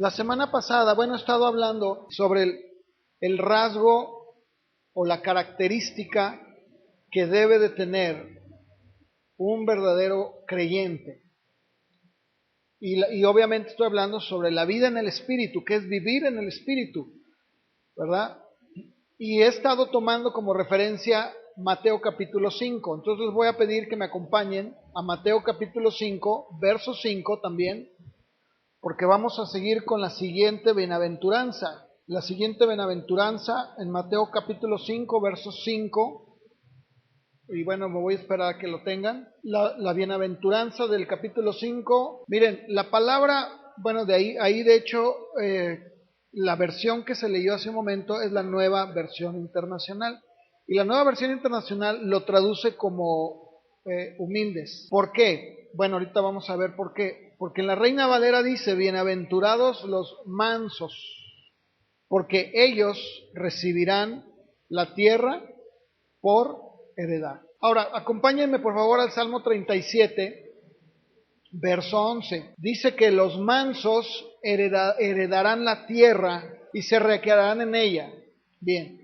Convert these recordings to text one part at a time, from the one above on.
La semana pasada, he estado hablando sobre el rasgo o la característica que debe de tener un verdadero creyente. Y obviamente estoy hablando sobre la vida en el Espíritu, que es vivir en el Espíritu, ¿verdad? Y he estado tomando como referencia Mateo capítulo 5. Entonces les voy a pedir que me acompañen a Mateo capítulo 5, verso 5 también, porque vamos a seguir con la siguiente bienaventuranza. La siguiente bienaventuranza en Mateo capítulo 5, verso 5. Y me voy a esperar a que lo tengan. La bienaventuranza del capítulo 5. Miren, la palabra, ahí de hecho, la versión que se leyó hace un momento es la nueva versión internacional. Y la nueva versión internacional lo traduce como humildes. ¿Por qué? Ahorita vamos a ver por qué. Porque en la Reina Valera dice, bienaventurados los mansos, porque ellos recibirán la tierra por heredad. Ahora, acompáñenme por favor al Salmo 37, verso 11. Dice que los mansos heredarán la tierra y se recrearán en ella. Bien,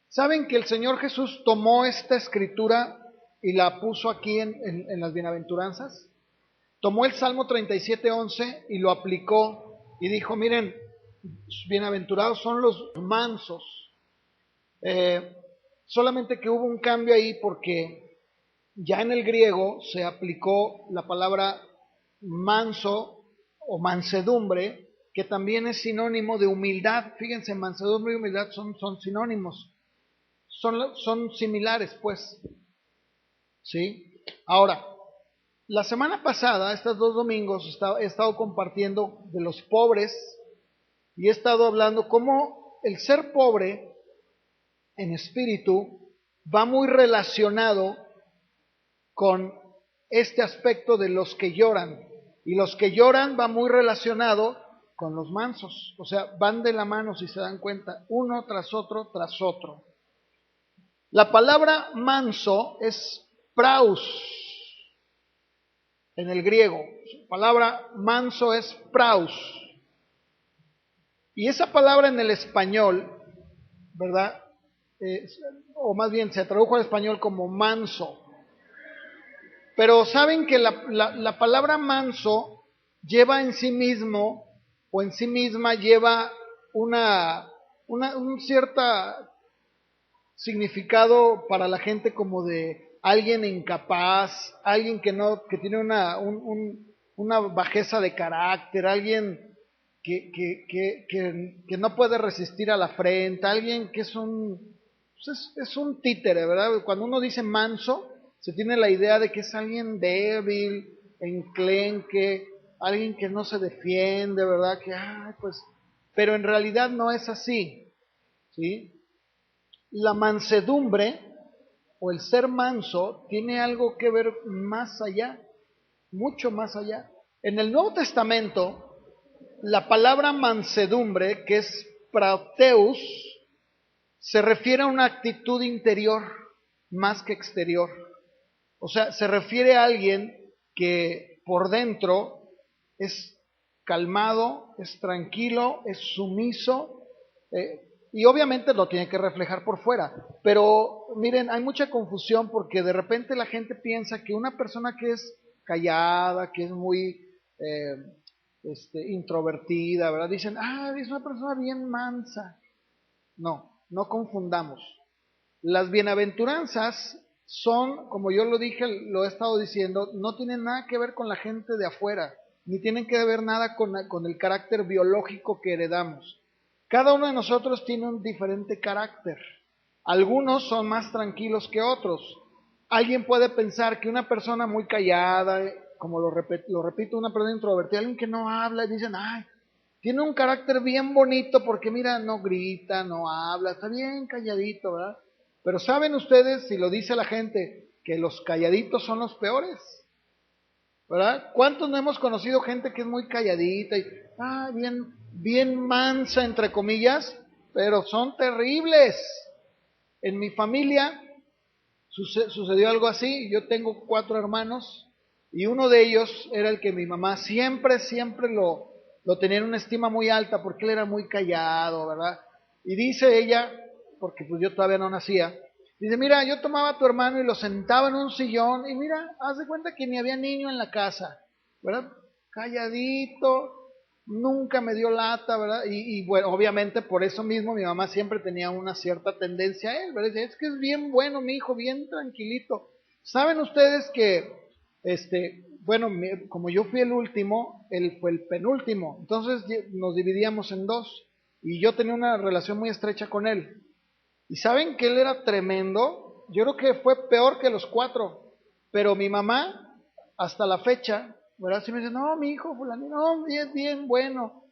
¿saben que el Señor Jesús tomó esta escritura y la puso aquí en las bienaventuranzas? Tomó el Salmo 37, 11 y lo aplicó y dijo, miren, bienaventurados son los mansos. Solamente que hubo un cambio ahí porque ya en el griego se aplicó la palabra manso o mansedumbre, que también es sinónimo de humildad. Fíjense, mansedumbre y humildad son sinónimos, son similares, pues. ¿Sí? Ahora, la semana pasada, estos 2 domingos, he estado compartiendo de los pobres y he estado hablando cómo el ser pobre en espíritu va muy relacionado con este aspecto de los que lloran. Y los que lloran va muy relacionado con los mansos. O sea, van de la mano, si se dan cuenta, uno tras otro, tras otro. La palabra manso es praus en el griego. La palabra manso es praus. Y esa palabra en el español, ¿verdad? O más bien se tradujo al español como manso. Pero saben que la palabra manso lleva en sí mismo o en sí misma lleva un cierto significado para la gente como de alguien incapaz, alguien que tiene una bajeza de carácter, alguien que no puede resistir a la afrenta, alguien que es un títere, ¿verdad? Cuando uno dice manso, se tiene la idea de que es alguien débil, enclenque, alguien que no se defiende, ¿verdad? Pero en realidad no es así, ¿sí? La mansedumbre o el ser manso tiene algo que ver más allá, mucho más allá. En el Nuevo Testamento, la palabra mansedumbre, que es prateus, se refiere a una actitud interior más que exterior. O sea, se refiere a alguien que por dentro es calmado, es tranquilo, es sumiso, y obviamente lo tiene que reflejar por fuera. Pero miren, hay mucha confusión porque de repente la gente piensa que una persona que es callada, que es muy introvertida, ¿verdad? Dicen, es una persona bien mansa. No confundamos. Las bienaventuranzas son, como yo lo dije, lo he estado diciendo, no tienen nada que ver con la gente de afuera, ni tienen que ver nada con el carácter biológico que heredamos. Cada uno de nosotros tiene un diferente carácter. Algunos son más tranquilos que otros. Alguien puede pensar que una persona muy callada, como lo repito, una persona introvertida, alguien que no habla, dicen, tiene un carácter bien bonito porque mira, no grita, no habla, está bien calladito, ¿verdad? Pero ¿saben ustedes, si lo dice la gente, que los calladitos son los peores? ¿Verdad? ¿Cuántos no hemos conocido gente que es muy calladita y bien mansa, entre comillas, pero son terribles? En mi familia sucedió algo así. Yo tengo 4 hermanos y uno de ellos era el que mi mamá siempre lo tenía en una estima muy alta porque él era muy callado, ¿verdad? Y dice ella, porque pues yo todavía no nacía, dice, mira, yo tomaba a tu hermano y lo sentaba en un sillón y mira, haz de cuenta que ni había niño en la casa, ¿verdad? Calladito, nunca me dio lata, ¿verdad? Y bueno, obviamente por eso mismo mi mamá siempre tenía una cierta tendencia a él, ¿verdad? Dice, es que es bien bueno mi hijo, bien tranquilito. ¿Saben ustedes que, bueno, como yo fui el último, él fue el penúltimo, entonces nos dividíamos en dos y yo tenía una relación muy estrecha con él. Y saben que él era tremendo, yo creo que fue peor que los cuatro, pero mi mamá, hasta la fecha, ¿verdad? Sí me dice, no, mi hijo fulano, no, bien, bien, bueno.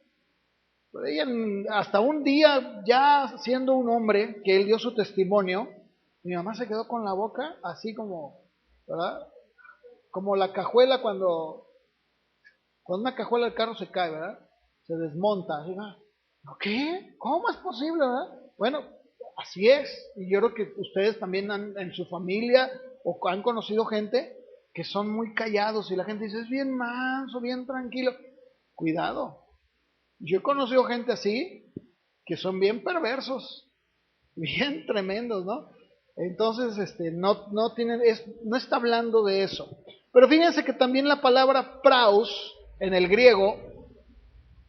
Pero ella, hasta un día, ya siendo un hombre, que él dio su testimonio, mi mamá se quedó con la boca así como, ¿verdad? Como la cajuela cuando una cajuela del carro se cae, ¿verdad? Se desmonta, así, ¿verdad? ¿Qué? ¿Cómo es posible, verdad? Bueno, así es. Y yo creo que ustedes también en su familia o han conocido gente que son muy callados y la gente dice, es bien manso, bien tranquilo. Cuidado. Yo he conocido gente así que son bien perversos, bien tremendos, ¿no? Entonces, no tienen, no está hablando de eso. Pero fíjense que también la palabra praus en el griego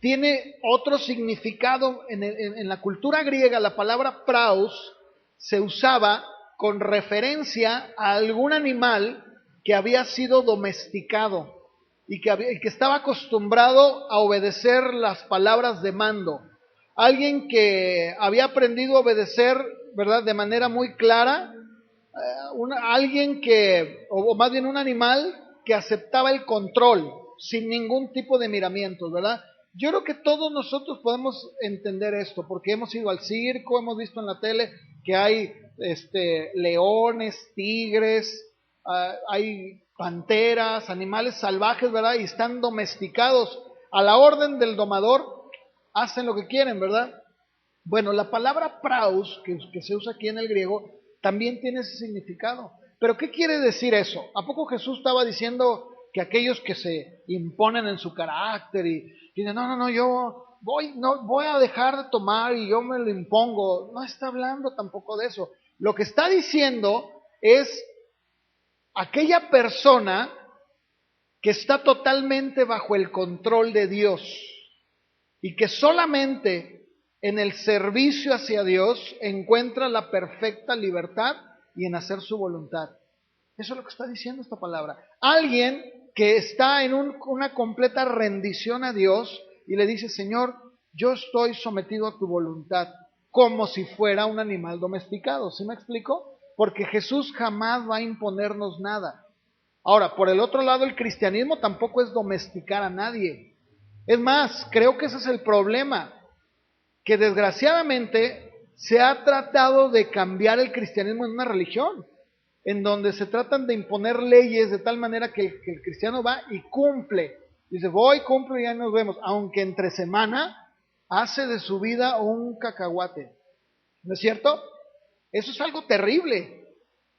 tiene otro significado. En la cultura griega, la palabra praus se usaba con referencia a algún animal que había sido domesticado y que estaba acostumbrado a obedecer las palabras de mando. Alguien que había aprendido a obedecer, ¿verdad?, de manera muy clara, alguien que, o más bien un animal que aceptaba el control sin ningún tipo de miramientos, ¿verdad? Yo creo que todos nosotros podemos entender esto, porque hemos ido al circo, hemos visto en la tele que hay leones, tigres, hay panteras, animales salvajes, ¿verdad? Y están domesticados a la orden del domador, hacen lo que quieren, ¿verdad? Bueno, la palabra praus, que se usa aquí en el griego, también tiene ese significado. Pero ¿qué quiere decir eso? ¿A poco Jesús estaba diciendo que aquellos que se imponen en su carácter y dicen, no, no, no, no voy a dejar de tomar y yo me lo impongo? No está hablando tampoco de eso. Lo que está diciendo es aquella persona que está totalmente bajo el control de Dios y que solamente en el servicio hacia Dios encuentra la perfecta libertad y en hacer su voluntad. Eso es lo que está diciendo esta palabra. Alguien que está en una completa rendición a Dios y le dice, Señor, yo estoy sometido a tu voluntad, como si fuera un animal domesticado. ¿Sí me explico? Porque Jesús jamás va a imponernos nada. Ahora, por el otro lado, el cristianismo tampoco es domesticar a nadie. Es más, creo que ese es el problema, que desgraciadamente se ha tratado de cambiar el cristianismo en una religión, en donde se tratan de imponer leyes de tal manera que el cristiano va y cumple. Dice, voy, cumplo y ya nos vemos, aunque entre semana hace de su vida un cacahuate. ¿No es cierto? Eso es algo terrible.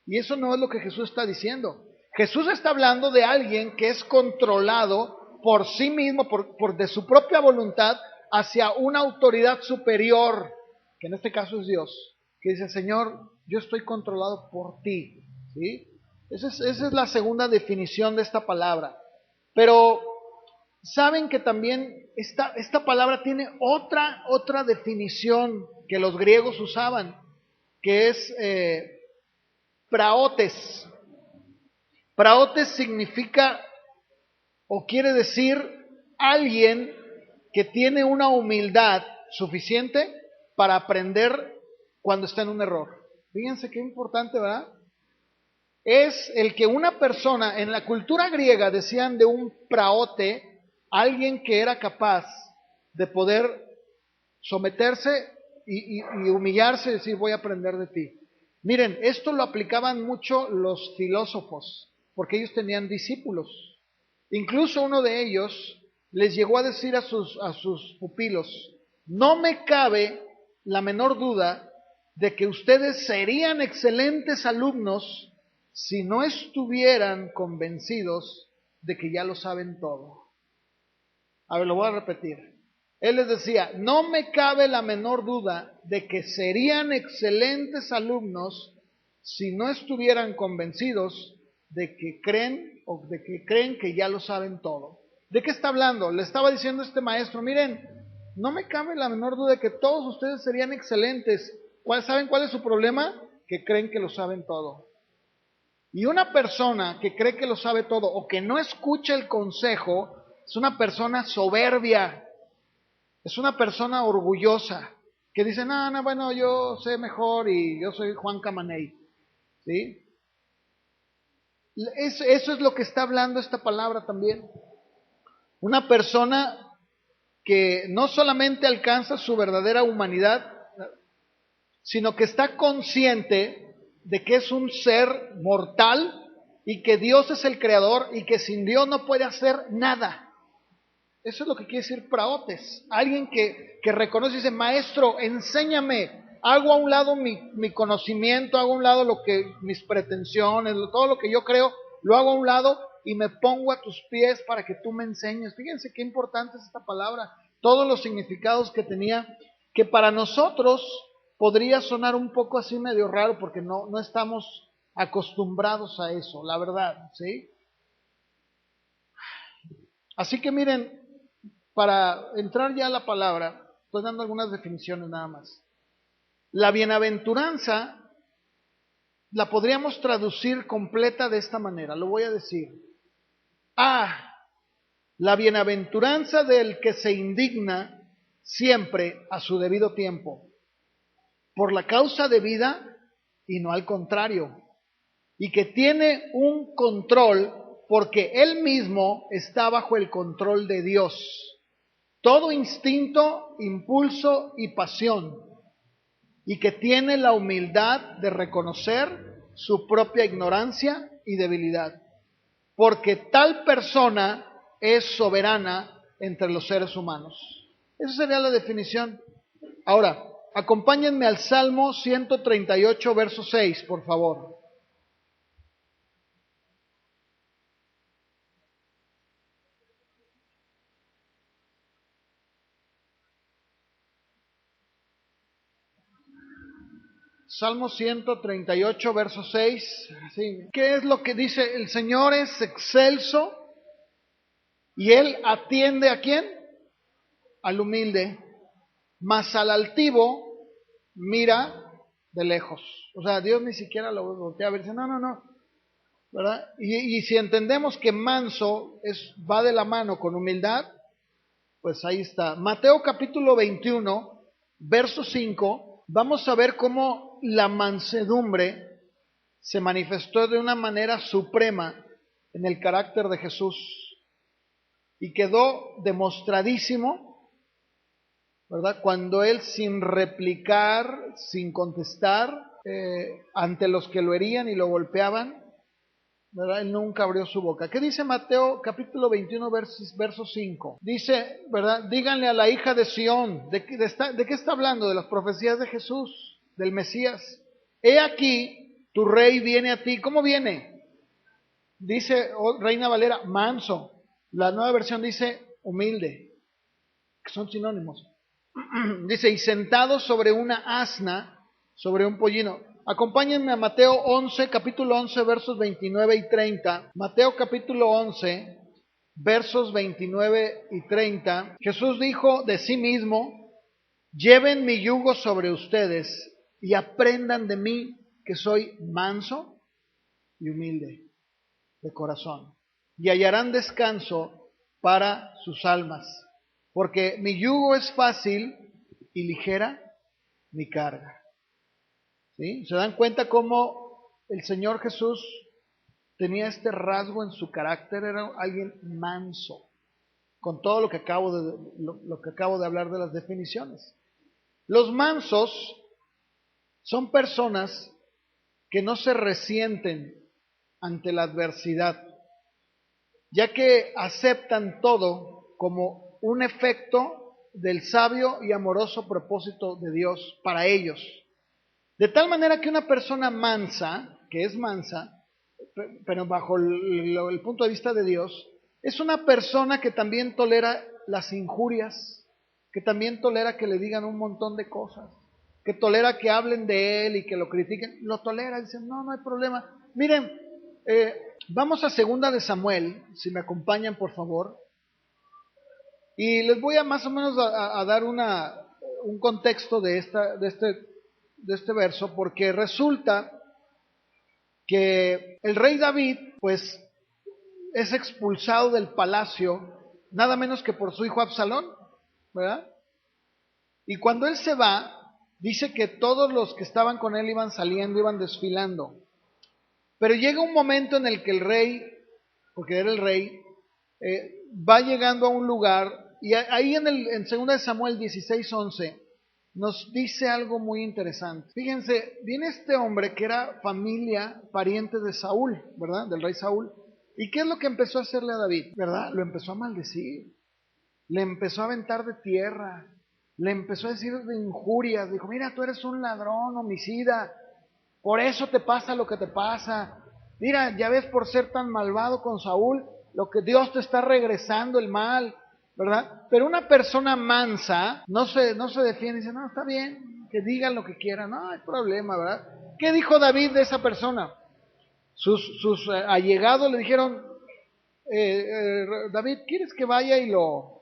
Y eso no es lo que Jesús está diciendo. Jesús está hablando de alguien que es controlado por sí mismo, por de su propia voluntad, hacia una autoridad superior, que en este caso es Dios, que dice, Señor, yo estoy controlado por ti. ¿Sí? Esa es la segunda definición de esta palabra. Pero saben que también esta palabra tiene otra definición que los griegos usaban, que es praotes. Praotes significa o quiere decir alguien que tiene una humildad suficiente para aprender cuando está en un error. Fíjense qué importante, ¿verdad? Es el que una persona, en la cultura griega decían de un praote, alguien que era capaz de poder someterse y humillarse y decir, voy a aprender de ti. Miren, esto lo aplicaban mucho los filósofos, porque ellos tenían discípulos. Incluso uno de ellos les llegó a decir a sus pupilos, no me cabe la menor duda de que ustedes serían excelentes alumnos si no estuvieran convencidos de que ya lo saben todo. A ver, lo voy a repetir. Él les decía, no me cabe la menor duda de que serían excelentes alumnos si no estuvieran convencidos de que creen que ya lo saben todo. ¿De qué está hablando? Le estaba diciendo este maestro, miren, no me cabe la menor duda de que todos ustedes serían excelentes. ¿Saben cuál es su problema? Que creen que lo saben todo. Y una persona que cree que lo sabe todo o que no escucha el consejo es una persona soberbia, es una persona orgullosa, que dice, no, bueno, yo sé mejor y yo soy Juan Camaney. ¿Sí? Eso es lo que está hablando esta palabra también. Una persona que no solamente alcanza su verdadera humanidad, sino que está consciente de que es un ser mortal y que Dios es el creador y que sin Dios no puede hacer nada. Eso es lo que quiere decir praotes. Alguien que reconoce y dice, maestro, enséñame, hago a un lado mi conocimiento, hago a un lado mis pretensiones, todo lo que yo creo, lo hago a un lado y me pongo a tus pies para que tú me enseñes. Fíjense qué importante es esta palabra, todos los significados que tenía, que para nosotros podría sonar un poco así medio raro porque no estamos acostumbrados a eso, la verdad, ¿sí? Así que miren, para entrar ya a la palabra, estoy dando algunas definiciones nada más. La bienaventuranza la podríamos traducir completa de esta manera, lo voy a decir. La bienaventuranza del que se indigna siempre a su debido tiempo, por la causa debida y no al contrario, y que tiene un control porque él mismo está bajo el control de Dios. Todo instinto, impulso y pasión, y que tiene la humildad de reconocer su propia ignorancia y debilidad, porque tal persona es soberana entre los seres humanos. Esa sería la definición. Ahora, acompáñenme al Salmo 138, verso 6, por favor. Salmo 138, verso 6. Sí. ¿Qué es lo que dice? El Señor es excelso y Él atiende ¿a quién? Al humilde, mas al altivo mira de lejos. O sea, Dios ni siquiera lo voltea a ver, dice, no, ¿verdad? Y si entendemos que manso va de la mano con humildad, pues ahí está. Mateo capítulo 21, verso 5, vamos a ver cómo la mansedumbre se manifestó de una manera suprema en el carácter de Jesús y quedó demostradísimo, ¿verdad? Cuando él sin replicar, sin contestar, ante los que lo herían y lo golpeaban, ¿verdad? Él nunca abrió su boca. ¿Qué dice Mateo capítulo 21, verso 5? Dice, ¿verdad? Díganle a la hija de Sión. ¿De qué está hablando? De las profecías de Jesús, del Mesías. He aquí, tu rey viene a ti. ¿Cómo viene? Dice Reina Valera, manso. La nueva versión dice humilde, que son sinónimos. Dice, y sentado sobre una asna, sobre un pollino. Acompáñenme a Mateo 11, capítulo 11, versos 29 y 30. Mateo capítulo 11, versos 29 y 30. Jesús dijo de sí mismo, lleven mi yugo sobre ustedes y aprendan de mí que soy manso y humilde de corazón, y hallarán descanso para sus almas, porque mi yugo es fácil y ligera mi carga. ¿Sí? ¿Se dan cuenta cómo el Señor Jesús tenía este rasgo en su carácter? Era alguien manso, con todo lo que acabo de hablar de las definiciones. Los mansos son personas que no se resienten ante la adversidad, ya que aceptan todo como un efecto del sabio y amoroso propósito de Dios para ellos. De tal manera que una persona mansa, que es mansa, pero bajo el punto de vista de Dios, es una persona que también tolera las injurias, que también tolera que le digan un montón de cosas, que tolera que hablen de él y que lo critiquen, lo tolera, dice, no hay problema. Miren, vamos a 2 Samuel, si me acompañan por favor, y les voy a más o menos a dar un contexto de este verso, porque resulta que el rey David, pues, es expulsado del palacio, nada menos que por su hijo Absalón, ¿verdad? Y cuando él se va, dice que todos los que estaban con él iban saliendo, iban desfilando. Pero llega un momento en el que el rey, porque era el rey, va llegando a un lugar, y ahí en 2 Samuel 16:11 nos dice algo muy interesante. Fíjense, viene este hombre que era familia, pariente de Saúl, ¿verdad? Del rey Saúl. ¿Y qué es lo que empezó a hacerle a David? ¿Verdad? Lo empezó a maldecir, le empezó a aventar de tierra, le empezó a decir de injurias, dijo, mira, tú eres un ladrón, homicida, por eso te pasa lo que te pasa. Mira, ya ves, por ser tan malvado con Saúl, lo que Dios te está regresando el mal, ¿verdad? Pero una persona mansa no se defiende, dice, no, está bien, que digan lo que quieran, no hay problema, ¿verdad? ¿Qué dijo David de esa persona? Sus allegados le dijeron, David, ¿quieres que vaya y lo...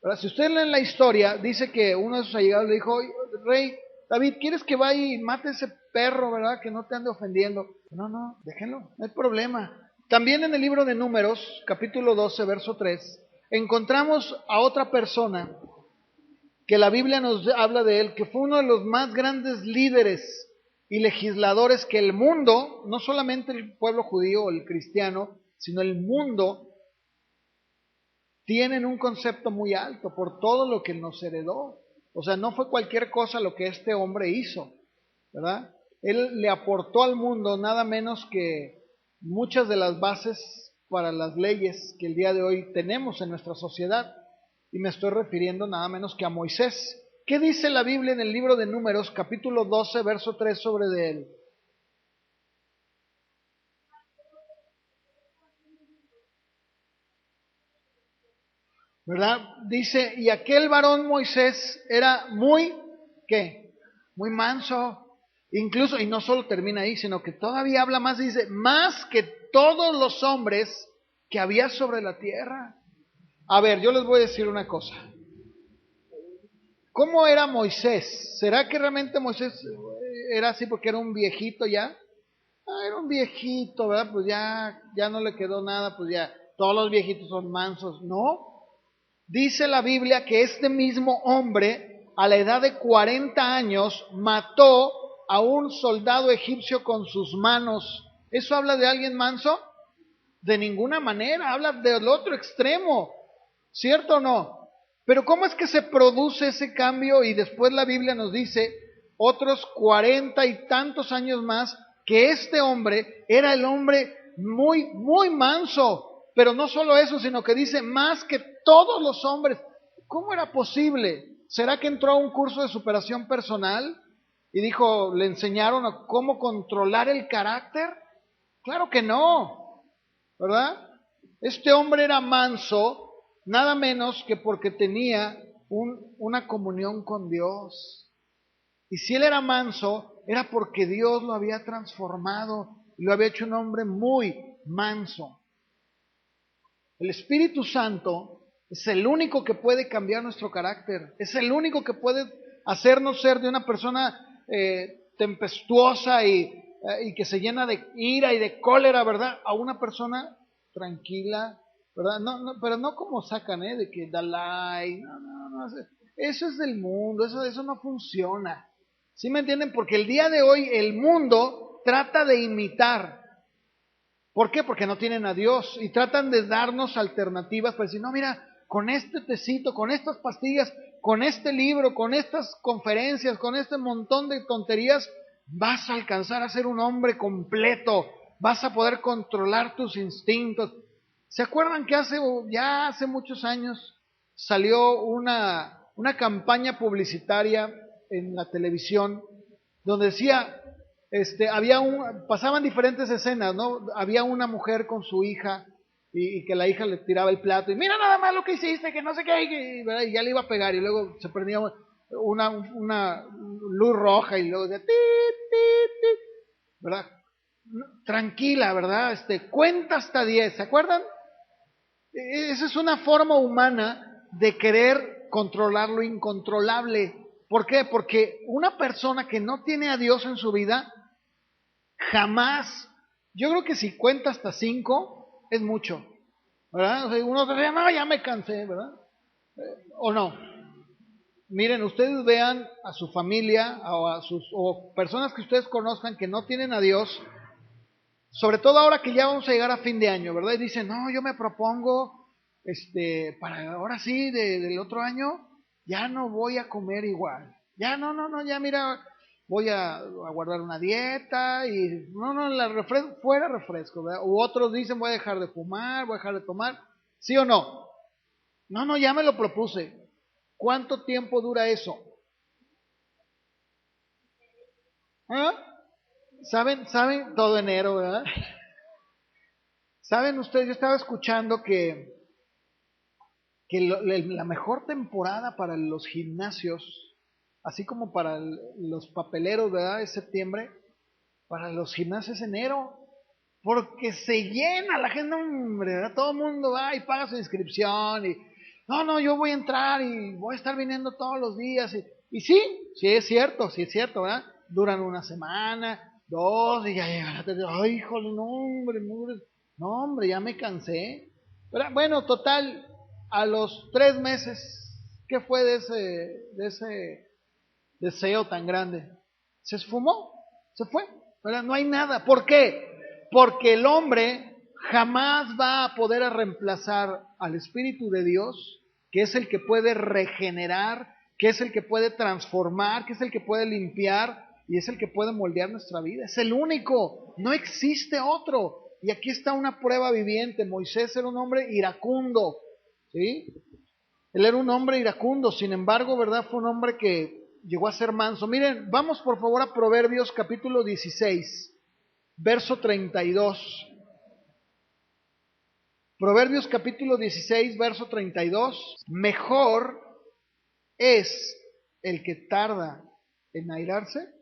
¿verdad? Si ustedes leen la historia, dice que uno de sus allegados le dijo, rey, David, ¿quieres que vaya y mate ese perro, verdad? Que no te ande ofendiendo. No, déjenlo, no hay problema. También en el libro de Números, capítulo 12, verso 3, encontramos a otra persona que la Biblia nos habla de él, que fue uno de los más grandes líderes y legisladores que el mundo, no solamente el pueblo judío o el cristiano, sino el mundo, tienen un concepto muy alto por todo lo que nos heredó. O sea, no fue cualquier cosa lo que este hombre hizo, ¿verdad? Él le aportó al mundo nada menos que muchas de las bases para las leyes que el día de hoy tenemos en nuestra sociedad. Y me estoy refiriendo nada menos que a Moisés. ¿Qué dice la Biblia en el libro de Números, capítulo 12, verso 3 sobre de él? ¿Verdad? Dice, y aquel varón Moisés era muy, ¿qué? Muy manso. Incluso, y no solo termina ahí, sino que todavía habla más, dice, más que todos los hombres que había sobre la tierra. A ver, yo les voy a decir una cosa. ¿Cómo era Moisés? ¿Será que realmente Moisés era así porque era un viejito ya? Ah, era un viejito, ¿verdad? Pues ya no le quedó nada, pues ya, todos los viejitos son mansos. No, dice la Biblia que este mismo hombre, a la edad de 40 años, mató a un soldado egipcio con sus manos. ¿Eso habla de alguien manso? De ninguna manera, habla del otro extremo, ¿cierto o no? Pero ¿cómo es que se produce ese cambio? Y después la Biblia nos dice, otros 40 y tantos años más, que este hombre era el hombre muy manso. Pero no solo eso, sino que dice más que todos los hombres. ¿Cómo era posible? ¿Será que entró a un curso de superación personal y dijo, le enseñaron a cómo controlar el carácter? Claro que no, ¿verdad? Este hombre era manso, nada menos que porque tenía una comunión con Dios. Y si él era manso, era porque Dios lo había transformado y lo había hecho un hombre muy manso. El Espíritu Santo es el único que puede cambiar nuestro carácter, es el único que puede hacernos ser de una persona tempestuosa y que se llena de ira y de cólera, ¿verdad? A una persona tranquila, ¿verdad? Pero no como sacan, de que Dalai, no, eso es del mundo, eso no funciona. ¿Sí me entienden? Porque el día de hoy el mundo trata de imitar. ¿Por qué? Porque no tienen a Dios y tratan de darnos alternativas para decir, no, mira, con este tecito, con estas pastillas, con este libro, con estas conferencias, con este montón de tonterías, vas a alcanzar a ser un hombre completo, vas a poder controlar tus instintos. ¿Se acuerdan que hace muchos años salió una campaña publicitaria en la televisión donde decía, pasaban diferentes escenas, ¿no? Había una mujer con su hija y que la hija le tiraba el plato y mira nada más lo que hiciste, que no sé qué, ¿verdad? Y ya le iba a pegar y luego se prendía una luz roja y luego decía, tit, tit, tit, ¿verdad? Tranquila, ¿verdad? Cuenta hasta 10, ¿se acuerdan? Esa es una forma humana de querer controlar lo incontrolable. ¿Por qué? Porque una persona que no tiene a Dios en su vida, jamás, yo creo que si cuenta hasta 5, es mucho, ¿verdad? O sea, uno dice, no, ya me cansé, ¿verdad? ¿O no? Miren, ustedes vean a su familia o personas que ustedes conozcan que no tienen a Dios, sobre todo ahora que ya vamos a llegar a fin de año, ¿verdad? Y dicen, no, yo me propongo, para ahora sí, del otro año, ya no voy a comer igual. Ya no, ya mira, voy a guardar una dieta y no, fuera refresco, ¿verdad? U otros dicen, voy a dejar de fumar, voy a dejar de tomar, ¿sí o no? No, ya me lo propuse. ¿Cuánto tiempo dura eso? ¿Ah? ¿Saben? Todo enero, ¿verdad? ¿Saben ustedes? Yo estaba escuchando que la mejor temporada para los gimnasios, así como para los papeleros, ¿verdad? Es septiembre, para los gimnasios es enero, porque se llena la gente, hombre, ¿verdad? Todo el mundo va y paga su inscripción y, no, yo voy a entrar y voy a estar viniendo todos los días y sí es cierto, ¿verdad? Duran una semana, dos y ya llegan a tener, ay, híjole, no, hombre, ya me cansé. ¿Verdad? Bueno, total, a los 3 meses, ¿qué fue de ese deseo tan grande? Se esfumó, se fue, ¿verdad? No hay nada. ¿Por qué? Porque el hombre jamás va a poder reemplazar al Espíritu de Dios, que es el que puede regenerar, que es el que puede transformar, que es el que puede limpiar y es el que puede moldear nuestra vida. Es el único, no existe otro. Y aquí está una prueba viviente. Moisés era un hombre iracundo, ¿sí? Él era un hombre iracundo, sin embargo, ¿verdad? Fue un hombre que llegó a ser manso. Miren, vamos por favor a Proverbios capítulo 16, verso 32. Proverbios capítulo 16, verso 32. Mejor es el que tarda en airarse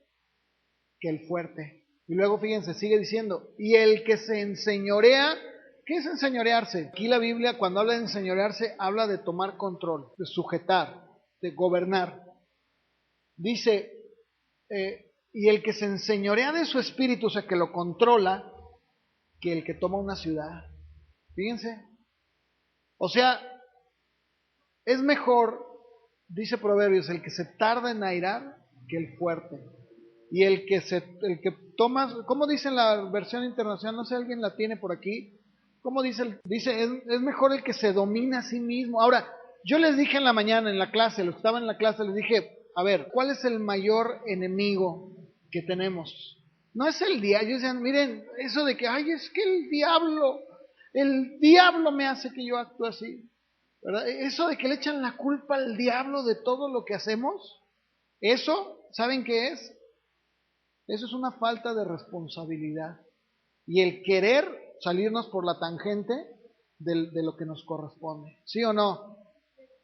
que el fuerte. Y luego fíjense, sigue diciendo, y el que se enseñorea, ¿qué es enseñorearse? Aquí la Biblia cuando habla de enseñorearse habla de tomar control, de sujetar, de gobernar. Dice, y el que se enseñorea de su espíritu, o sea, que lo controla, que el que toma una ciudad. Fíjense. O sea, es mejor, dice Proverbios, el que se tarda en airar que el fuerte. Y el que toma, ¿cómo dice en la versión internacional? No sé si alguien la tiene por aquí. ¿Cómo dice? Dice, es mejor el que se domina a sí mismo. Ahora, yo les dije en la mañana en la clase, los que estaban en la clase, les dije, a ver, ¿cuál es el mayor enemigo que tenemos? No es el diablo. Ellos decían, miren, eso de que, ay, es que el diablo me hace que yo actúe así, ¿verdad? Eso de que le echan la culpa al diablo de todo lo que hacemos, eso, ¿saben qué es? Eso es una falta de responsabilidad y el querer salirnos por la tangente de lo que nos corresponde. ¿Sí o no?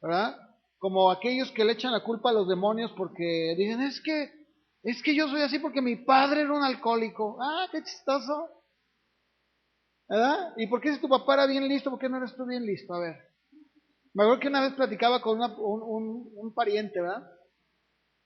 ¿Verdad? Como aquellos que le echan la culpa a los demonios porque dicen, es que yo soy así porque mi padre era un alcohólico. Ah, qué chistoso. ¿Verdad? ¿Y por qué si tu papá era bien listo, por qué no eres tú bien listo? A ver. Me acuerdo que una vez platicaba con un pariente, ¿verdad?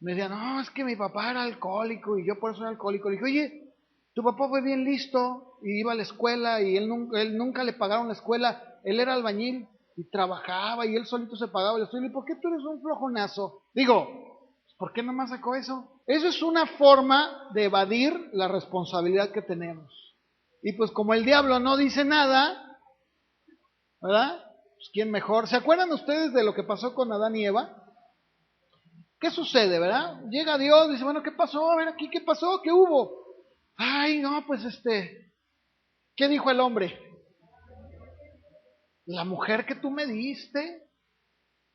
Me decía, no, es que mi papá era alcohólico y yo por eso era alcohólico. Le dije, oye, tu papá fue bien listo y iba a la escuela y él nunca le pagaron la escuela. Él era albañil y trabajaba y él solito se pagaba el estudio. ¿Y por qué tú eres un flojonazo? Digo, ¿por qué nomás sacó eso? Eso es una forma de evadir la responsabilidad que tenemos. Y pues como el diablo no dice nada, ¿verdad? Pues quién mejor. ¿Se acuerdan ustedes de lo que pasó con Adán y Eva? ¿Qué sucede, verdad? Llega Dios, dice, bueno, ¿qué pasó? A ver aquí, ¿qué pasó? ¿Qué hubo? Ay, no, pues ¿qué dijo el hombre? La mujer que tú me diste.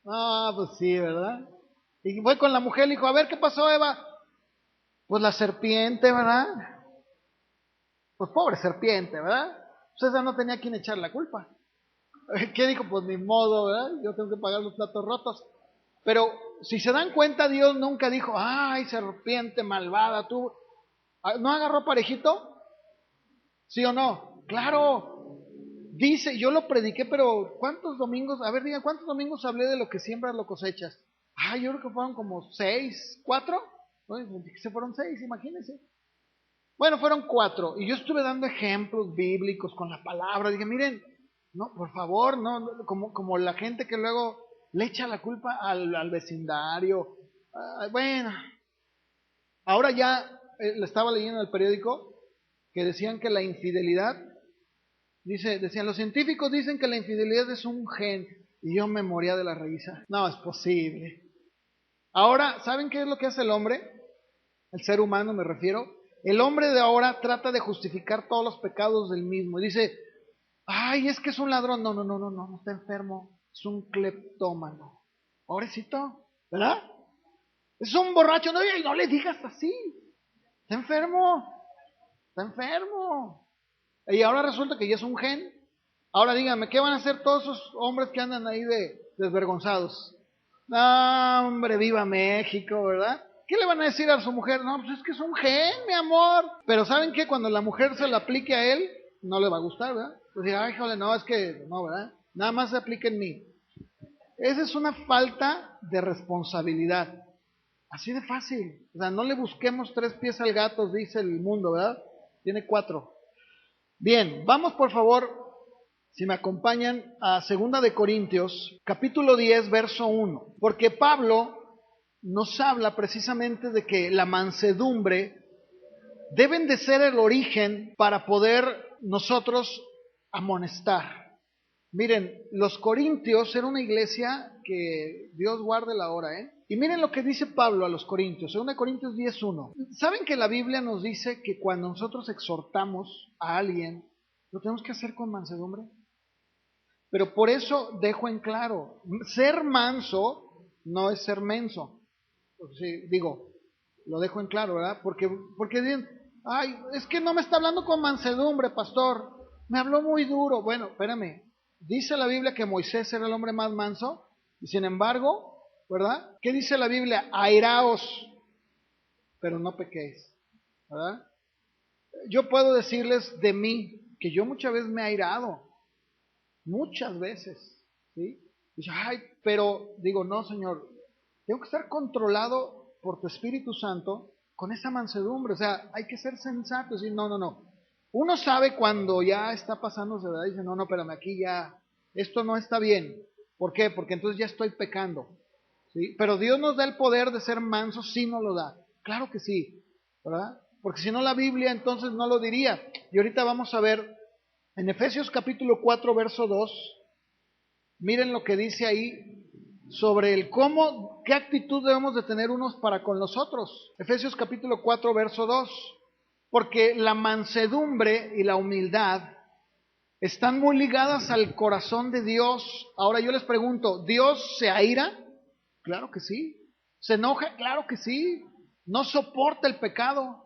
Ah, pues sí, ¿verdad? Y voy con la mujer y le dijo, a ver, ¿qué pasó, Eva? Pues la serpiente, ¿verdad? Pues pobre serpiente, ¿verdad? Pues esa no tenía a quien echar la culpa. ¿Qué dijo? Pues ni modo, ¿verdad? Yo tengo que pagar los platos rotos. Pero si se dan cuenta, Dios nunca dijo, ay, serpiente malvada, tú. ¿No agarró parejito? ¿Sí o no? Claro. Dice, yo lo prediqué, pero ¿cuántos domingos? A ver, digan, ¿cuántos domingos hablé de lo que siembras, lo cosechas? Ah, yo creo que fueron como 6, 4. ¿No? Se fueron 6, imagínense. Bueno, fueron 4. Y yo estuve dando ejemplos bíblicos con la palabra. Dije, miren, no, por favor, no, como la gente que luego le echa la culpa al vecindario. Bueno, ahora ya le estaba leyendo en el periódico que decían que la infidelidad, decían, los científicos dicen que la infidelidad es un gen. Y yo me moría de la risa. No, es posible. Ahora, ¿saben qué es lo que hace el hombre? El ser humano me refiero. El hombre de ahora trata de justificar todos los pecados del mismo. Y dice, ay, es que es un ladrón. No, no, no, no, no, no está enfermo. Es un cleptómano. Pobrecito, ¿verdad? Es un borracho. No, y no le digas así. Está enfermo. Está enfermo. Y ahora resulta que ya es un gen. Ahora díganme, ¿qué van a hacer todos esos hombres que andan ahí de desvergonzados? No, hombre, viva México, ¿verdad? ¿Qué le van a decir a su mujer? No, pues es que es un gen, mi amor. Pero ¿saben qué? Cuando la mujer se lo aplique a él, no le va a gustar, ¿verdad? Pues ay, híjole, no, es que no, ¿verdad? Nada más se aplica en mí. Esa es una falta de responsabilidad. Así de fácil. O sea, no le busquemos 3 pies al gato, dice el mundo, ¿verdad? Tiene 4. Bien, vamos por favor, si me acompañan, a 2 de Corintios, capítulo 10, verso 1. Porque Pablo nos habla precisamente de que la mansedumbre deben de ser el origen para poder nosotros amonestar. Miren, los corintios era una iglesia que Dios guarde la hora, ¿eh? Y miren lo que dice Pablo a los corintios, 2 Corintios 10:1. ¿Saben que la Biblia nos dice que cuando nosotros exhortamos a alguien, lo tenemos que hacer con mansedumbre? Pero por eso dejo en claro, ser manso no es ser menso. Sí, digo, lo dejo en claro, ¿verdad? Porque dicen, ay, es que no me está hablando con mansedumbre, pastor. Me habló muy duro. Bueno, espérame. Dice la Biblia que Moisés era el hombre más manso. Y sin embargo, ¿verdad? ¿Qué dice la Biblia? Airaos, pero no pequéis, ¿verdad? Yo puedo decirles de mí que yo muchas veces me he airado. Muchas veces, ¿sí? Dice, ay, pero digo, no, Señor, tengo que estar controlado por tu Espíritu Santo con esa mansedumbre. O sea, hay que ser sensato, decir, no, no, no. Uno sabe cuando ya está pasándose, ¿verdad? Dice, no, no, espérame, aquí ya, esto no está bien. ¿Por qué? Porque entonces ya estoy pecando, ¿sí? Pero Dios nos da el poder de ser mansos, sí nos lo da. Claro que sí, ¿verdad? Porque si no la Biblia entonces no lo diría. Y ahorita vamos a ver en Efesios capítulo 4, verso 2, miren lo que dice ahí sobre el cómo, qué actitud debemos de tener unos para con los otros. Efesios capítulo 4, verso 2. Porque la mansedumbre y la humildad están muy ligadas al corazón de Dios. Ahora yo les pregunto, ¿Dios se aira? Claro que sí. ¿Se enoja? Claro que sí. No soporta el pecado.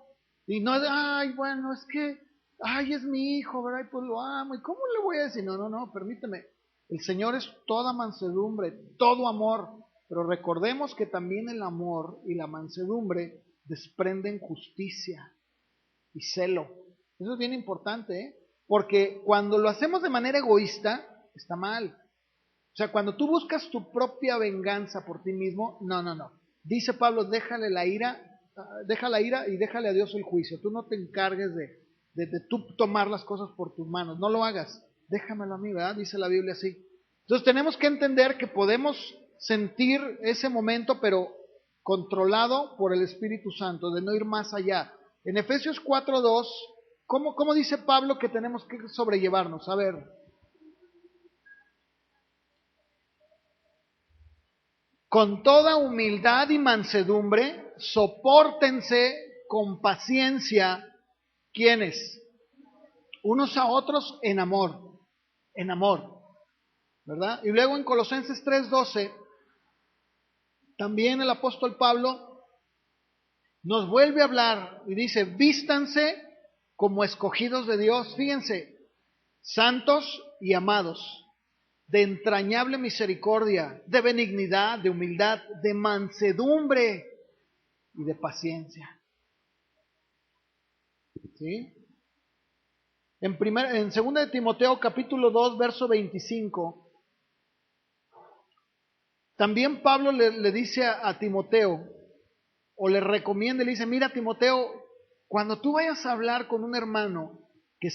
Y no es, ay, bueno, es que, ay, es mi hijo, ¿verdad? Y pues lo amo. ¿Y cómo le voy a decir? No, no, no, permíteme. El Señor es toda mansedumbre, todo amor. Pero recordemos que también el amor y la mansedumbre desprenden justicia y celo. Eso es bien importante, ¿eh? Porque cuando lo hacemos de manera egoísta, está mal. O sea, cuando tú buscas tu propia venganza por ti mismo, no, no, no. Dice Pablo, déjale la ira y déjale a Dios el juicio. Tú no te encargues de tú tomar las cosas por tus manos. No lo hagas. Déjamelo a mí, ¿verdad? Dice la Biblia así. Entonces tenemos que entender que podemos sentir ese momento, pero controlado por el Espíritu Santo, de no ir más allá. En Efesios 4:2, ¿cómo dice Pablo que tenemos que sobrellevarnos? A ver, con toda humildad y mansedumbre, sopórtense con paciencia, ¿quiénes? Unos a otros en amor, ¿verdad? Y luego en Colosenses 3:12, también el apóstol Pablo nos vuelve a hablar y dice, vístanse como escogidos de Dios, fíjense, santos y amados, de entrañable misericordia, de benignidad, de humildad, de mansedumbre y de paciencia. ¿Sí? En 2 de Timoteo capítulo 2, verso 25, también Pablo le dice a Timoteo, o le recomienda, le dice, mira Timoteo, cuando tú vayas a hablar con un hermano que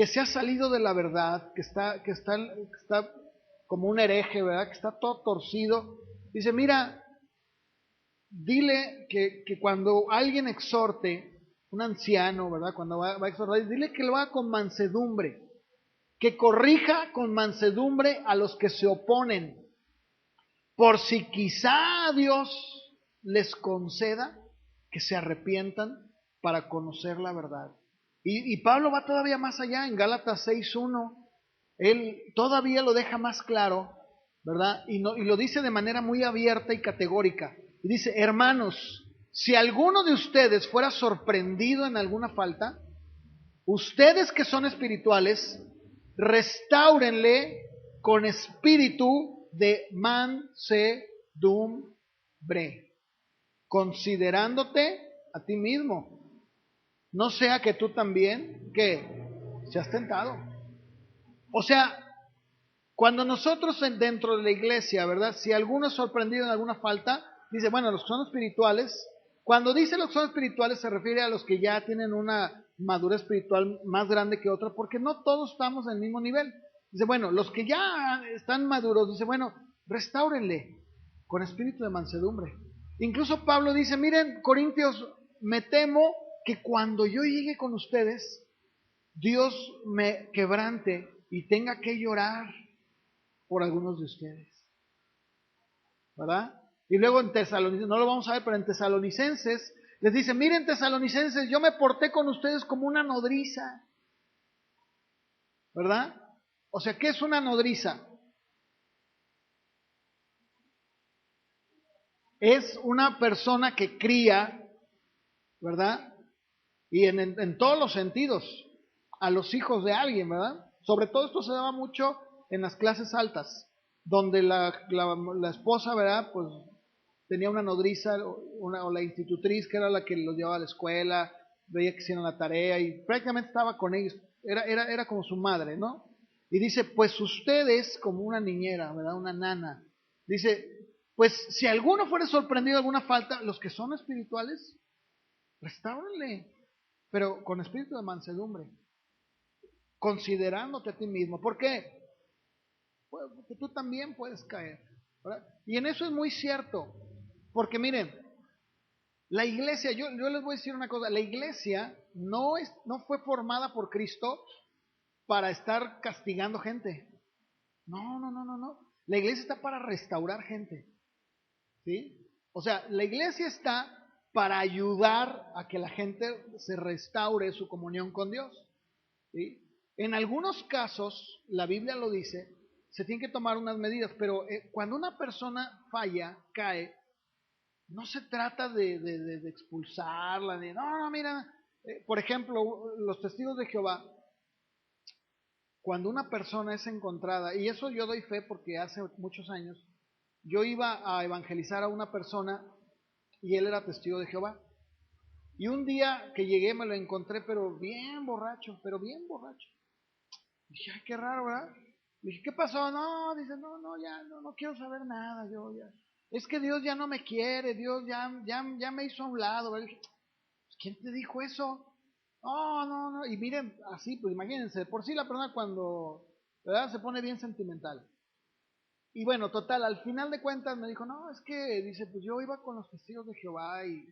se ha salido de la verdad, que está como un hereje, ¿verdad? Que está todo torcido, dice, mira, dile que cuando alguien exhorte, un anciano, ¿verdad? Cuando va a exhortar, dile que lo haga con mansedumbre, que corrija con mansedumbre a los que se oponen, por si quizá Dios les conceda que se arrepientan para conocer la verdad. Y Pablo va todavía más allá, en Gálatas 6:1, él todavía lo deja más claro, ¿verdad? Y lo dice de manera muy abierta y categórica. Y dice, hermanos, si alguno de ustedes fuera sorprendido en alguna falta, ustedes que son espirituales, restáurenle con espíritu de mansedumbre, considerándote a ti mismo. No sea que tú también, que seas tentado. O sea, cuando nosotros dentro de la iglesia, ¿verdad? Si alguno es sorprendido en alguna falta, dice, bueno, los que son espirituales, cuando dice los que son espirituales se refiere a los que ya tienen una madurez espiritual más grande que otra, porque no todos estamos en el mismo nivel. Dice, bueno, los que ya están maduros, dice, bueno, restáurenle con espíritu de mansedumbre. Incluso Pablo dice, miren, Corintios, me temo que cuando yo llegue con ustedes, Dios me quebrante y tenga que llorar por algunos de ustedes, ¿verdad? Y luego en Tesalonicenses, no lo vamos a ver, pero en Tesalonicenses les dice, miren Tesalonicenses, yo me porté con ustedes como una nodriza, ¿verdad? O sea, ¿qué es una nodriza? Es una persona que cría, ¿verdad? Y en todos los sentidos, a los hijos de alguien, ¿verdad? Sobre todo esto se daba mucho en las clases altas, donde la esposa, ¿verdad? Pues tenía una nodriza o la institutriz que era la que los llevaba a la escuela, veía que hicieron la tarea y prácticamente estaba con ellos, era como su madre, ¿no? Y dice, pues ustedes como una niñera, ¿verdad? Una nana, dice, pues si alguno fuera sorprendido de alguna falta, los que son espirituales, restáurenle, pero con espíritu de mansedumbre, considerándote a ti mismo. ¿Por qué? Pues porque tú también puedes caer, ¿verdad? Y en eso es muy cierto, porque miren, la iglesia, yo les voy a decir una cosa, la iglesia no fue formada por Cristo para estar castigando gente. No, no, no, no, no. La iglesia está para restaurar gente, ¿sí? O sea, la iglesia está para ayudar a que la gente se restaure su comunión con Dios, ¿sí? En algunos casos, la Biblia lo dice, se tienen que tomar unas medidas, pero cuando una persona falla, cae, no se trata de expulsarla, no, no, mira, por ejemplo, los testigos de Jehová, cuando una persona es encontrada, y eso yo doy fe porque hace muchos años, yo iba a evangelizar a una persona y él era testigo de Jehová. Y un día que llegué me lo encontré, pero bien borracho, pero bien borracho. Dije, ay, qué raro, ¿verdad? Dije, ¿qué pasó? No, dice, no, no, ya, no, no quiero saber nada, yo ya. Es que Dios ya no me quiere, Dios ya me hizo a un lado, ¿verdad? Dije, ¿quién te dijo eso? No, no, no. Y miren, así, pues imagínense, por sí la persona cuando, ¿verdad? Se pone bien sentimental. Y bueno, total, al final de cuentas me dijo, no, es que, dice, pues yo iba con los testigos de Jehová y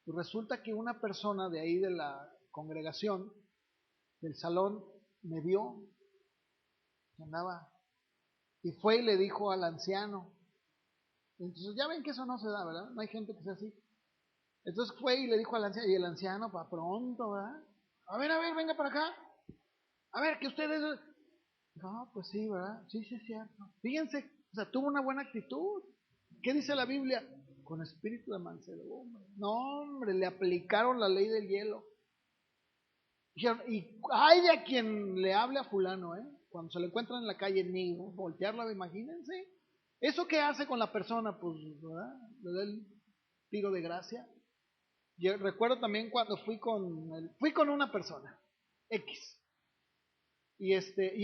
pues resulta que una persona de ahí de la congregación, del salón, me vio que andaba y fue y le dijo al anciano. Entonces ya ven que eso no se da, ¿verdad? No hay gente que sea así. Entonces fue y le dijo al anciano, y el anciano, para pronto, ¿verdad? A ver, venga para acá. A ver, que ustedes... No, pues sí, ¿verdad? Sí, sí es cierto. Fíjense, o sea, tuvo una buena actitud. ¿Qué dice la Biblia? Con espíritu de mansedumbre. No, hombre, le aplicaron la ley del hielo. Dijeron, y hay de a quien le hable a fulano, cuando se lo encuentran en la calle, ni voltearla, imagínense. ¿Eso qué hace con la persona? Pues, ¿verdad? Le da el tiro de gracia. Yo recuerdo también cuando fui con una persona, X, y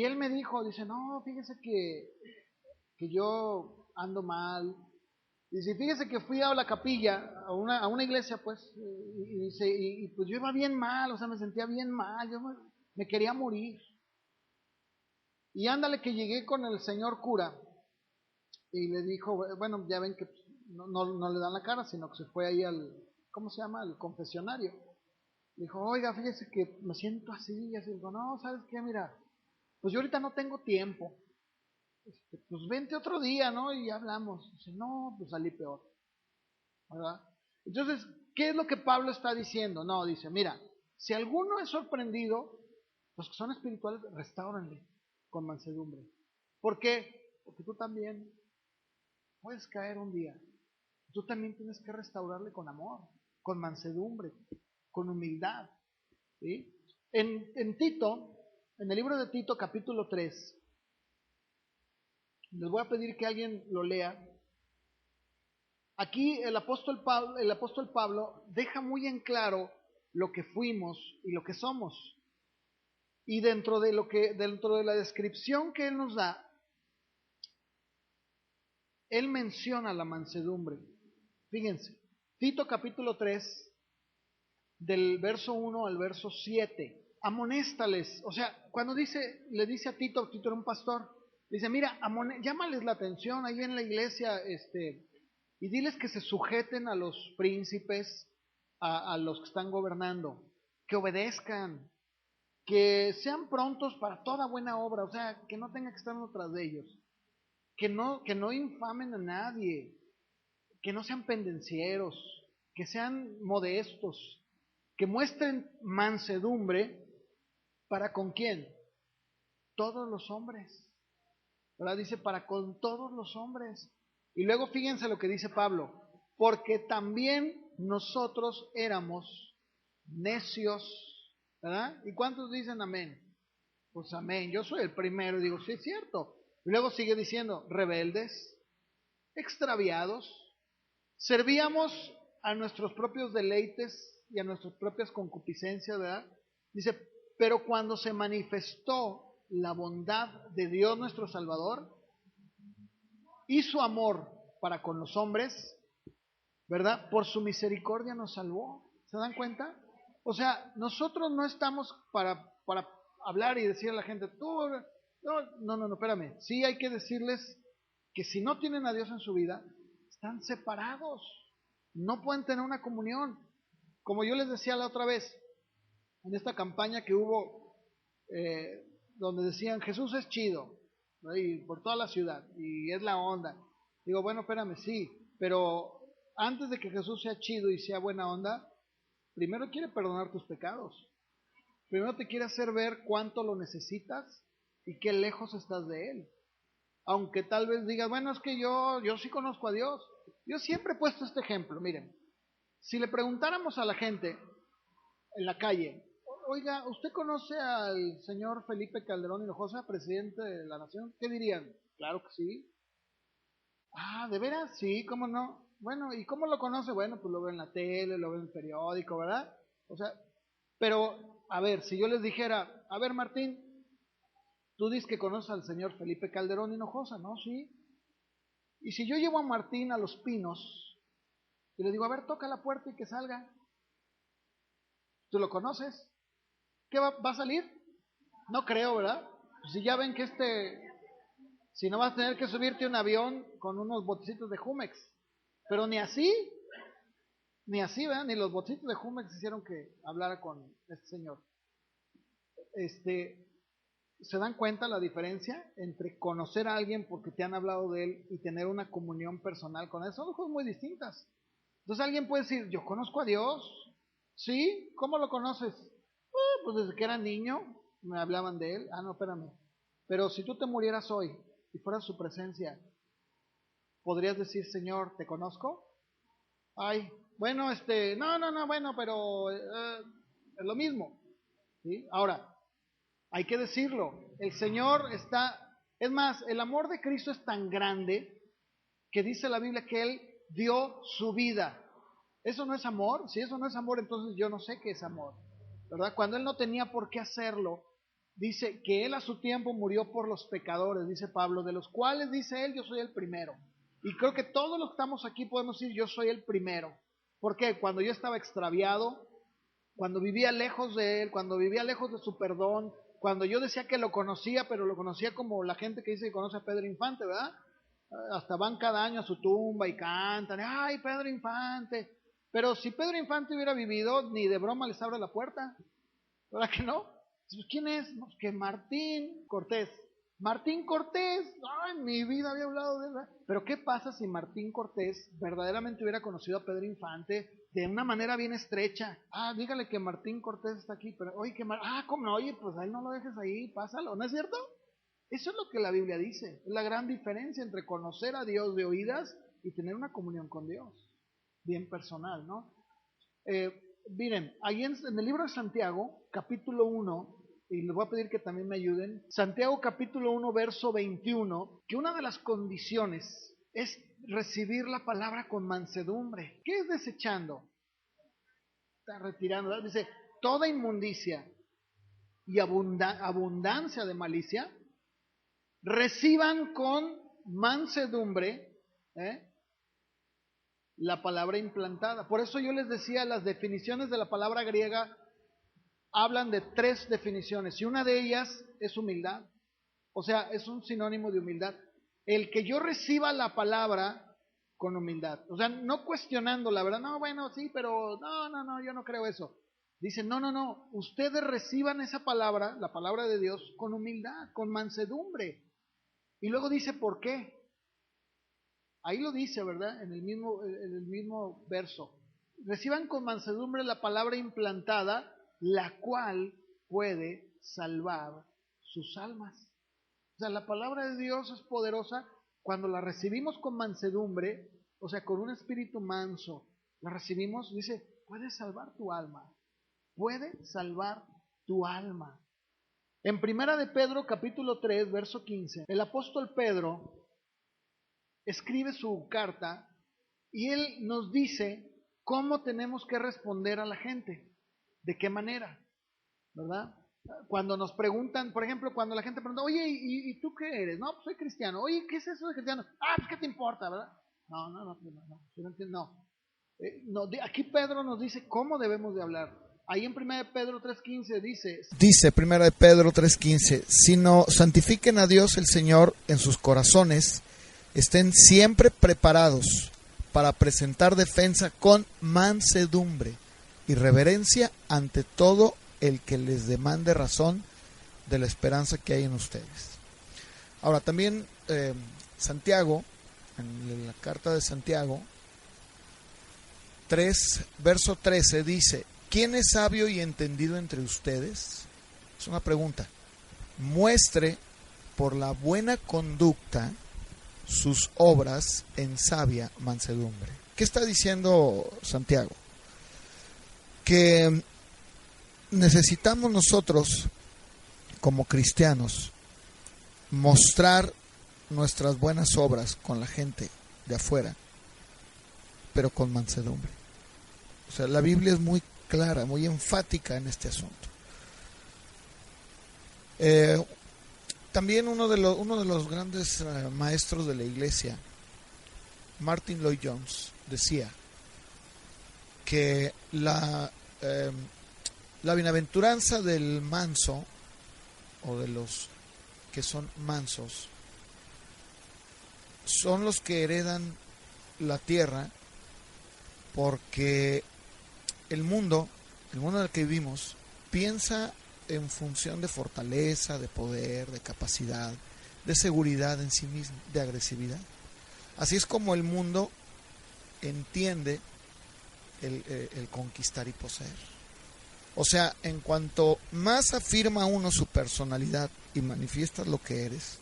él me dijo, dice, no, fíjese que yo ando mal. Dice, fíjese que fui a la capilla, a una iglesia, pues, y pues yo iba bien mal, o sea, me sentía bien mal, me quería morir. Y ándale que llegué con el señor cura y le dijo, bueno, ya ven que no le dan la cara, sino que se fue ahí ¿cómo se llama? Al confesionario. Dijo, oiga, fíjese que me siento así, y así. Digo, no, ¿sabes qué? Mira, pues yo ahorita no tengo tiempo. Pues vente otro día, ¿no? Y ya hablamos. Dice, no, pues salí peor, ¿verdad? Entonces, ¿qué es lo que Pablo está diciendo? No, dice, mira, si alguno es sorprendido, los que son espirituales, restáuranle con mansedumbre. ¿Por qué? Porque tú también puedes caer un día. Tú también tienes que restaurarle con amor, con mansedumbre, con humildad. ¿Sí? En Tito, en el libro de Tito capítulo 3, les voy a pedir que alguien lo lea. Aquí el apóstol Pablo deja muy en claro lo que fuimos y lo que somos. Y dentro de la descripción que él nos da, él menciona la mansedumbre. Fíjense, Tito capítulo 3, del verso 1 al verso 7. Amonéstales, o sea, cuando le dice a Tito, Tito era un pastor, dice, mira, llámales la atención ahí en la iglesia, y diles que se sujeten a los príncipes, a los que están gobernando, que obedezcan, que sean prontos para toda buena obra, o sea, que no tengan que estar tras de ellos, que no infamen a nadie, que no sean pendencieros, que sean modestos, que muestren mansedumbre para con quién, todos los hombres, ¿verdad? Dice para con todos los hombres. Y luego fíjense lo que dice Pablo, porque también nosotros éramos necios, ¿verdad? ¿Y cuántos dicen amén? Pues amén, yo soy el primero, digo, sí es cierto. Y luego sigue diciendo, rebeldes, extraviados, servíamos a nuestros propios deleites y a nuestras propias concupiscencias, ¿verdad? Dice, pero cuando se manifestó la bondad de Dios nuestro Salvador y su amor para con los hombres, ¿verdad? Por su misericordia nos salvó. ¿Se dan cuenta? O sea, nosotros no estamos para hablar y decir a la gente, tú, no, espérame. Sí hay que decirles que si no tienen a Dios en su vida, están separados. No pueden tener una comunión. Como yo les decía la otra vez, en esta campaña que hubo, donde decían, Jesús es chido, ¿no? Y por toda la ciudad, y es la onda. Digo, bueno, espérame, sí, pero antes de que Jesús sea chido y sea buena onda, primero quiere perdonar tus pecados. Primero te quiere hacer ver cuánto lo necesitas y qué lejos estás de Él. Aunque tal vez digas, bueno, es que yo sí conozco a Dios. Yo siempre he puesto este ejemplo, miren, si le preguntáramos a la gente en la calle, oiga, ¿usted conoce al señor Felipe Calderón Hinojosa, presidente de la Nación? ¿Qué dirían? Claro que sí. Ah, ¿de veras? Sí, ¿cómo no? Bueno, ¿y cómo lo conoce? Bueno, pues lo veo en la tele, lo veo en el periódico, ¿verdad? O sea, pero, a ver, si yo les dijera, a ver, Martín, tú dices que conoces al señor Felipe Calderón Hinojosa, ¿no? Sí. Y si yo llevo a Martín a Los Pinos y le digo, a ver, toca la puerta y que salga, ¿tú lo conoces? ¿Qué va a salir? No creo, ¿verdad? Pues si ya ven que si no vas a tener que subirte a un avión con unos botecitos de Jumex, pero ni así, ¿verdad? Ni los botecitos de Jumex hicieron que hablara con este señor. ¿Se dan cuenta la diferencia entre conocer a alguien porque te han hablado de él y tener una comunión personal con él? Son cosas muy distintas. Entonces alguien puede decir, yo conozco a Dios. ¿Sí? ¿Cómo lo conoces? Pues desde que era niño me hablaban de él. Ah, no, espérame. Pero si tú te murieras hoy y fueras su presencia, ¿podrías decir, Señor, te conozco? Ay, bueno, no, bueno, pero es lo mismo. ¿sí? Ahora, hay que decirlo, el Señor es más, el amor de Cristo es tan grande que dice la Biblia que Él dio su vida. ¿Eso no es amor? Si eso no es amor, entonces yo no sé qué es amor, ¿verdad? Cuando Él no tenía por qué hacerlo, dice que Él a su tiempo murió por los pecadores, dice Pablo, de los cuales dice Él, yo soy el primero. Y creo que todos los que estamos aquí podemos decir, yo soy el primero. ¿Por qué? Cuando yo estaba extraviado, cuando vivía lejos de Él, cuando vivía lejos de su perdón, cuando yo decía que lo conocía, pero lo conocía como la gente que dice que conoce a Pedro Infante, ¿verdad? Hasta van cada año a su tumba y cantan, ¡ay, Pedro Infante! Pero si Pedro Infante hubiera vivido, ni de broma les abre la puerta, ¿verdad que no? ¿Quién es? No, que Martín Cortés. Martín Cortés, ay, en mi vida había hablado de él. Pero ¿qué pasa si Martín Cortés verdaderamente hubiera conocido a Pedro Infante de una manera bien estrecha? Dígale que Martín Cortés está aquí, pero oye, ¿cómo no? Oye, pues a él no lo dejes ahí, pásalo, ¿no es cierto? Eso es lo que la Biblia dice, es la gran diferencia entre conocer a Dios de oídas y tener una comunión con Dios, bien personal, ¿no? Miren, ahí en el libro de Santiago, capítulo 1, y les voy a pedir que también me ayuden, Santiago capítulo 1, verso 21, que una de las condiciones es recibir la palabra con mansedumbre. ¿Qué es desechando? Está retirando, ¿verdad? Dice, toda inmundicia y abundancia de malicia, reciban con mansedumbre la palabra implantada. Por eso yo les decía, las definiciones de la palabra griega hablan de 3 definiciones y una de ellas es humildad. O sea, es un sinónimo de humildad. El que yo reciba la palabra con humildad. O sea, no cuestionando la verdad. No, bueno, sí, pero no, yo no creo eso. Dice, no. Ustedes reciban esa palabra, la palabra de Dios, con humildad, con mansedumbre. Y luego dice, ¿por qué? Ahí lo dice, ¿verdad? En el mismo verso. Reciban con mansedumbre la palabra implantada, la cual puede salvar sus almas. O sea, la palabra de Dios es poderosa cuando la recibimos con mansedumbre, o sea, con un espíritu manso, la recibimos, dice, puede salvar tu alma. Puede salvar tu alma. En Primera de Pedro, capítulo 3, verso 15, el apóstol Pedro escribe su carta y él nos dice cómo tenemos que responder a la gente, de qué manera, ¿verdad? Cuando nos preguntan, por ejemplo, cuando la gente pregunta, oye, ¿y tú qué eres? No, pues soy cristiano. Oye, ¿qué es eso de cristiano? Pues ¿qué te importa, verdad? No. Aquí Pedro nos dice cómo debemos de hablar. Ahí en 1 Pedro 3:15 dice 1 Pedro 3:15, sino santifiquen a Dios el Señor en sus corazones, estén siempre preparados para presentar defensa con mansedumbre y reverencia ante todo el que les demande razón de la esperanza que hay en ustedes. Ahora también Santiago, en la carta de Santiago 3, verso 13 dice, ¿quién es sabio y entendido entre ustedes? Es una pregunta. Muestre por la buena conducta sus obras en sabia mansedumbre. ¿Qué está diciendo Santiago? Que necesitamos nosotros, como cristianos, mostrar nuestras buenas obras con la gente de afuera, pero con mansedumbre. O sea, la Biblia es muy clara, muy enfática en este asunto. También uno de los grandes maestros de la iglesia, Martin Lloyd-Jones, decía que la bienaventuranza del manso, o de los que son mansos, son los que heredan la tierra, porque el mundo en el que vivimos piensa en función de fortaleza, de poder, de capacidad, de seguridad en sí mismo, de agresividad. Así es como el mundo entiende el conquistar y poseer. O sea, en cuanto más afirma uno su personalidad y manifiesta lo que eres,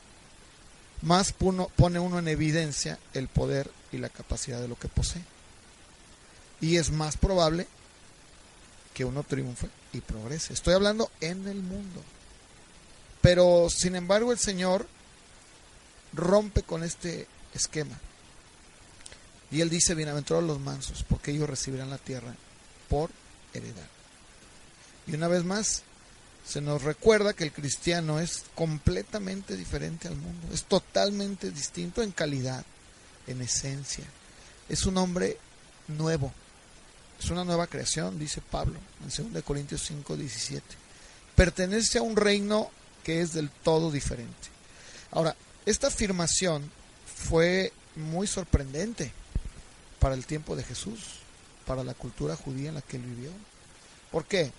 más pone uno en evidencia el poder y la capacidad de lo que posee. Y es más probable que uno triunfe y progrese. Estoy hablando en el mundo. Pero sin embargo el Señor rompe con este esquema. Y Él dice, bienaventurados los mansos, porque ellos recibirán la tierra por heredad. Y una vez más, se nos recuerda que el cristiano es completamente diferente al mundo. Es totalmente distinto en calidad, en esencia. Es un hombre nuevo. Es una nueva creación, dice Pablo en 2 Corintios 5:17. Pertenece a un reino que es del todo diferente. Ahora, esta afirmación fue muy sorprendente para el tiempo de Jesús, para la cultura judía en la que él vivió. ¿Por qué?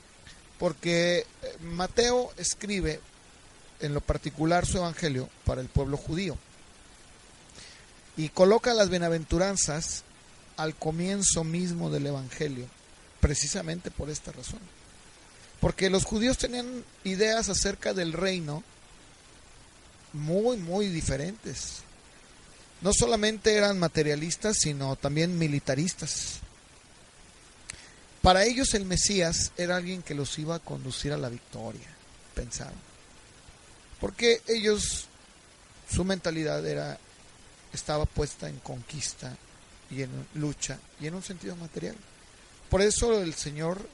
Porque Mateo escribe en lo particular su evangelio para el pueblo judío y coloca las bienaventuranzas al comienzo mismo del evangelio, precisamente por esta razón. Porque los judíos tenían ideas acerca del reino muy diferentes. No solamente eran materialistas, sino también militaristas. Para ellos el Mesías era alguien que los iba a conducir a la victoria, pensaban. Porque ellos, su mentalidad estaba puesta en conquista y en lucha y en un sentido material. Por eso el Señor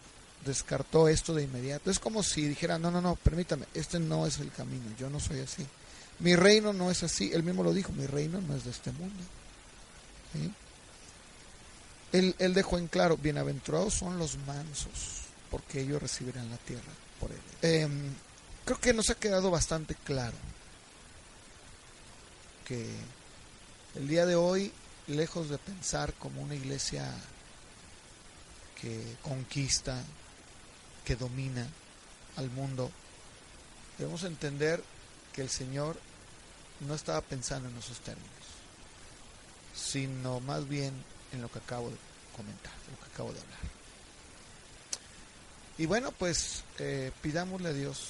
descartó esto de inmediato. Es como si dijera, no, permítame, este no es el camino, yo no soy así. Mi reino no es así, él mismo lo dijo, mi reino no es de este mundo. ¿Sí? Él dejó en claro, bienaventurados son los mansos, porque ellos recibirán la tierra por él. Creo que nos ha quedado bastante claro que el día de hoy, lejos de pensar como una iglesia que conquista, que domina al mundo, debemos entender que el Señor no estaba pensando en esos términos, sino más bien en lo que acabo de comentar, lo que acabo de hablar. Y bueno, pues pidámosle a Dios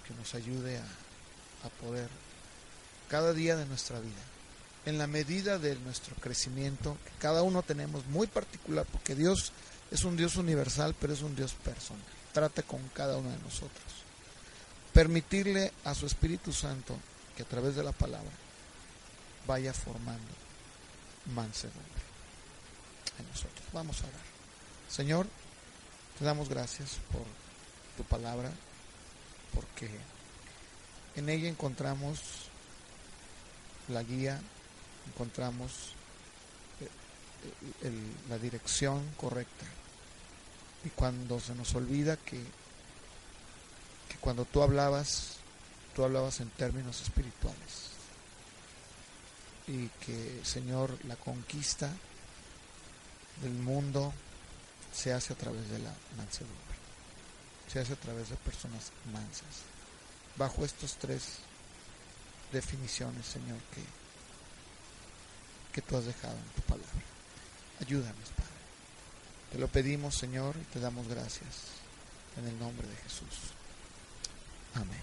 que nos ayude a poder cada día de nuestra vida, en la medida de nuestro crecimiento, que cada uno tenemos muy particular, porque Dios es un Dios universal, pero es un Dios personal, trata con cada uno de nosotros. Permitirle a su Espíritu Santo que a través de la palabra vaya formando mansedumbre en nosotros. Vamos a orar. Señor, te damos gracias por tu palabra, porque en ella encontramos la guía, encontramos la dirección correcta. Y cuando se nos olvida que cuando tú hablabas en términos espirituales. Y que, Señor, la conquista del mundo se hace a través de la mansedumbre. Se hace a través de personas mansas. Bajo estas tres definiciones, Señor, que tú has dejado en tu palabra. Ayúdanos, Padre. Te lo pedimos, Señor, y te damos gracias en el nombre de Jesús. Amén.